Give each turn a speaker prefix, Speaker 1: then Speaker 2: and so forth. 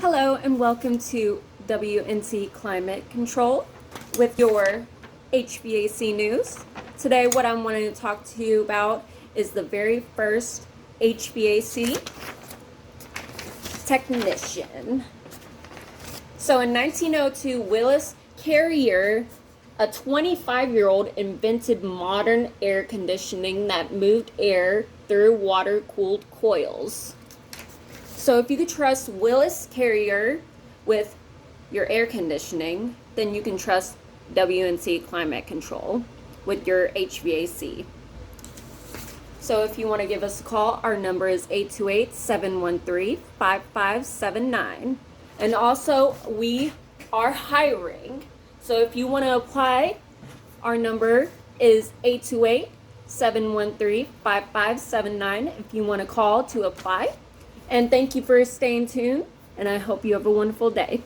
Speaker 1: Hello and welcome to WNC Climate Control with your HVAC news. Today what I'm wanting to talk to you about is the very first HVAC technician. So in 1902, Willis Carrier, a 25-year-old, invented modern air conditioning that moved air through water-cooled coils. So if you could trust Willis Carrier with your air conditioning, then you can trust WNC Climate Control with your HVAC. So if you want to give us a call, our number is 828-713-5579. And also, we are hiring. So if you want to apply, our number is 828-713-5579 if you want to call to apply. And thank you for staying tuned, and I hope you have a wonderful day.